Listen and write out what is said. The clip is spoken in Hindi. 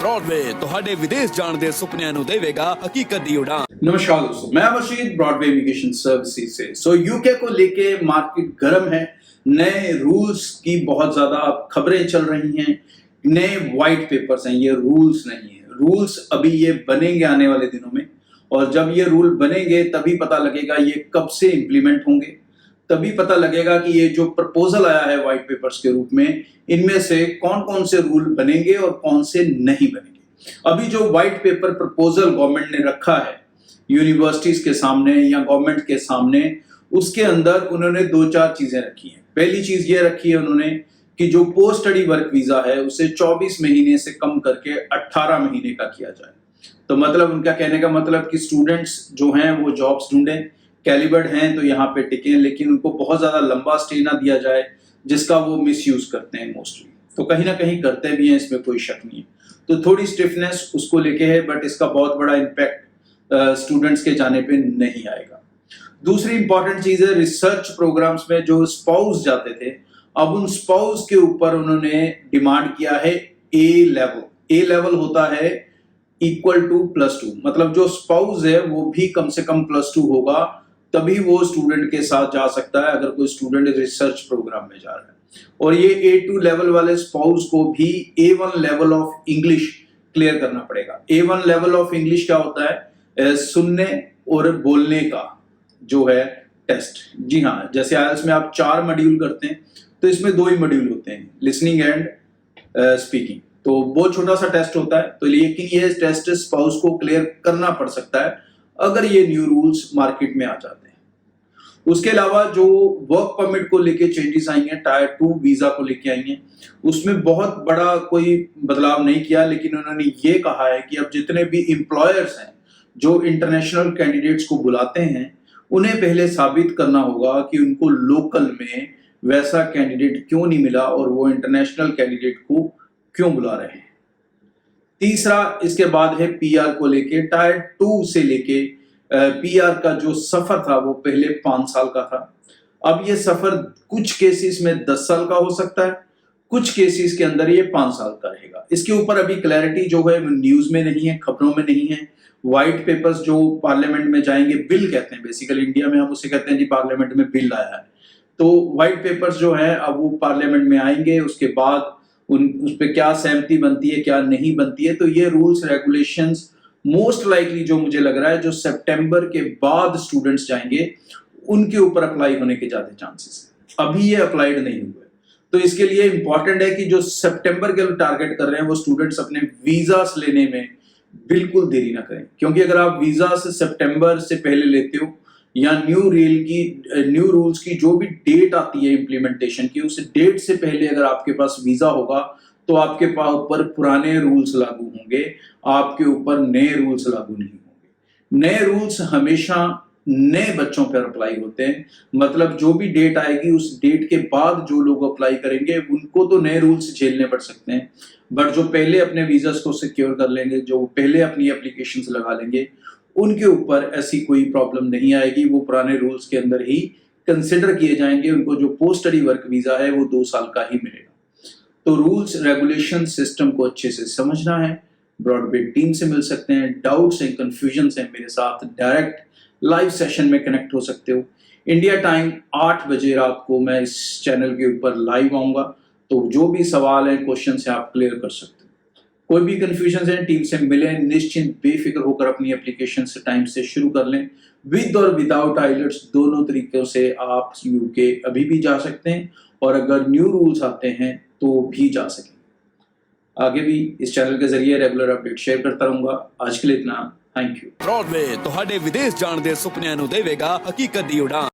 ब्रॉडवे ਤੁਹਾਡੇ ਵਿਦੇਸ਼ ਜਾਣ ਦੇ ਸੁਪਨਿਆਂ ਨੂੰ ਦੇਵੇਗਾ ਹਕੀਕਤ ਦੀ ਉਡਾਨ। नमस्कार दोस्तों, मैं अमरशीद ब्रॉडवे इमिग्रेशन सर्विसेज से। यूके को लेके मार्केट गर्म है। नए रूल्स की बहुत ज्यादा खबरें चल रही हैं, नए वाइट पेपर्स हैं। ये रूल्स नहीं है, रूल्स अभी ये बनेंगे आने वाले दिनों में, और जब ये रूल बनेंगे तभी पता लगेगा ये कब से इंप्लीमेंट होंगे। तभी पता लगेगा कि ये जो प्रपोजल आया है वाइट पेपर्स के रूप में, इनमें से कौन कौन से रूल बनेंगे और कौन से नहीं बनेंगे। अभी जो वाइट पेपर प्रपोजल गवर्नमेंट ने रखा है यूनिवर्सिटीज के सामने या गवर्नमेंट के सामने, उसके अंदर उन्होंने दो चार चीजें रखी हैं। पहली चीज ये रखी है उन्होंने कि जो पोस्ट स्टडी वर्क वीजा है उसे 24 महीने से कम करके 18 महीने का किया जाए। तो मतलब उनका कहने का मतलब कि स्टूडेंट्स जो हैं वो जॉब्स ढूंढें, कैलिबर्ड हैं तो यहाँ पे टिके, लेकिन उनको बहुत ज्यादा लंबा स्टे ना दिया जाए जिसका वो मिसयूज करते हैं मोस्टली। तो कहीं ना कहीं करते भी हैं, इसमें कोई शक नहीं है। तो थोड़ी स्टिफनेस उसको लेके है, बट इसका बहुत बड़ा इम्पैक्ट स्टूडेंट्स के जाने पे नहीं आएगा। दूसरी इंपॉर्टेंट चीज है, रिसर्च प्रोग्राम्स में जो स्पाउस जाते थे, अब उन स्पाउस के ऊपर उन्होंने डिमांड किया है ए लेवल। ए लेवल होता है इक्वल टू +2, मतलब जो स्पाउस है वो भी कम से कम +2 होगा, तभी वो स्टूडेंट के साथ जा सकता है अगर कोई स्टूडेंट रिसर्च प्रोग्राम में जा रहा है। और ये A2 लेवल वाले स्पाउस को भी A1 level of English clear करना पड़ेगा। A1 लेवल ऑफ इंग्लिश क्या होता है? सुनने और बोलने का जो है टेस्ट। जी हाँ, जैसे आईएलटीएस में आप 4 मॉड्यूल करते हैं तो इसमें 2 ही मॉड्यूल होते हैं, लिसनिंग एंड स्पीकिंग। तो बहुत छोटा सा टेस्ट होता है, तो लेकिन ये टेस्ट स्पाउस को क्लियर करना पड़ सकता है अगर ये न्यू रूल्स मार्केट में आ जाते हैं। उसके अलावा जो वर्क परमिट को लेके चेंजेस आई हैं, टायर 2 वीजा को लेके आई हैं, उसमें बहुत बड़ा कोई बदलाव नहीं किया, लेकिन उन्होंने ये कहा है कि अब जितने भी एम्प्लॉयर्स हैं जो इंटरनेशनल कैंडिडेट्स को बुलाते हैं, उन्हें पहले साबित करना होगा कि उनको लोकल में वैसा कैंडिडेट क्यों नहीं मिला और वो इंटरनेशनल कैंडिडेट को क्यों बुला रहे हैं। तीसरा इसके बाद है पीआर को लेके। टायर 2 से लेके पीआर का जो सफर था वो पहले 5 साल का था, अब ये सफर कुछ केसेस में 10 साल का हो सकता है, कुछ केसेस के अंदर ये 5 साल का रहेगा। इसके ऊपर अभी क्लैरिटी जो है न्यूज में नहीं है, खबरों में नहीं है। व्हाइट पेपर्स जो पार्लियामेंट में जाएंगे, बिल कहते हैं बेसिकली, इंडिया में हम उसे कहते हैं जी पार्लियामेंट में बिल आया है। तो व्हाइट पेपर्स जो है अब वो पार्लियामेंट में आएंगे, उसके बाद उस पर क्या सहमति बनती है क्या नहीं बनती है। तो ये रूल्स रेगुलेशंस मोस्ट लाइकली जो मुझे लग रहा है जो सितंबर के बाद स्टूडेंट्स जाएंगे उनके ऊपर अप्लाई होने के ज्यादा चांसेस है। अभी ये अप्लाइड नहीं हुए, तो इसके लिए इंपॉर्टेंट है कि जो सितंबर के टारगेट कर रहे हैं वो स्टूडेंट्स अपने वीजास लेने में बिल्कुल देरी ना करें, क्योंकि अगर आप वीजा से सितंबर से पहले लेते हो या न्यू रूल्स की जो भी डेट आती है इम्प्लीमेंटेशन की, उस डेट से पहले अगर आपके पास वीजा होगा तो आपके ऊपर पुराने रूल्स लागू होंगे, आपके ऊपर नए रूल्स लागू नहीं होंगे। नए रूल्स हमेशा नए बच्चों पर अप्लाई होते हैं, मतलब जो भी डेट आएगी उस डेट के बाद जो लोग अप्लाई करेंगे उनको तो नए रूल्स झेलने पड़ सकते हैं, बट जो पहले अपने वीजास को सिक्योर कर लेंगे, जो पहले अपनी एप्लीकेशंस लगा लेंगे, उनके ऊपर ऐसी कोई प्रॉब्लम नहीं आएगी। वो पुराने रूल्स के अंदर ही कंसिडर किए जाएंगे, उनको जो पोस्ट स्टडी वर्क वीजा है वो 2 साल का ही मिलेगा। तो रूल्स रेगुलेशन सिस्टम को अच्छे से समझना है। ब्रॉडवे टीम से मिल सकते हैं, डाउट्स हैं, कंफ्यूजन हैं, मेरे साथ डायरेक्ट लाइव सेशन में कनेक्ट हो सकते हो। इंडिया टाइम 8 बजे रात को मैं इस चैनल के ऊपर लाइव आऊंगा, तो जो भी सवाल है, क्वेश्चन है, आप क्लियर कर सकते हो। कोई भी कंफ्यूजन है, टीम से मिलें, निश्चिंत बेफिक्र होकर अपनी एप्लीकेशन से टाइम से शुरू कर लें। विद और विदाउट आइलेट्स दोनों तरीकों से आप यूके अभी भी जा सकते हैं, और अगर न्यू रूल्स आते हैं तो भी जा सकेंगे। आगे भी इस चैनल के जरिए रेगुलर अपडेट शेयर करता रहूंगा। आज के लिए इतना, थैंक यू। ब्रॉडवे ਤੁਹਾਡੇ ਵਿਦੇਸ਼ ਜਾਣ ਦੇ ਸੁਪਨਿਆਂ ਨੂੰ ਦੇਵੇਗਾ ਹਕੀਕਤ ਦੀ ਉਡਾਨ।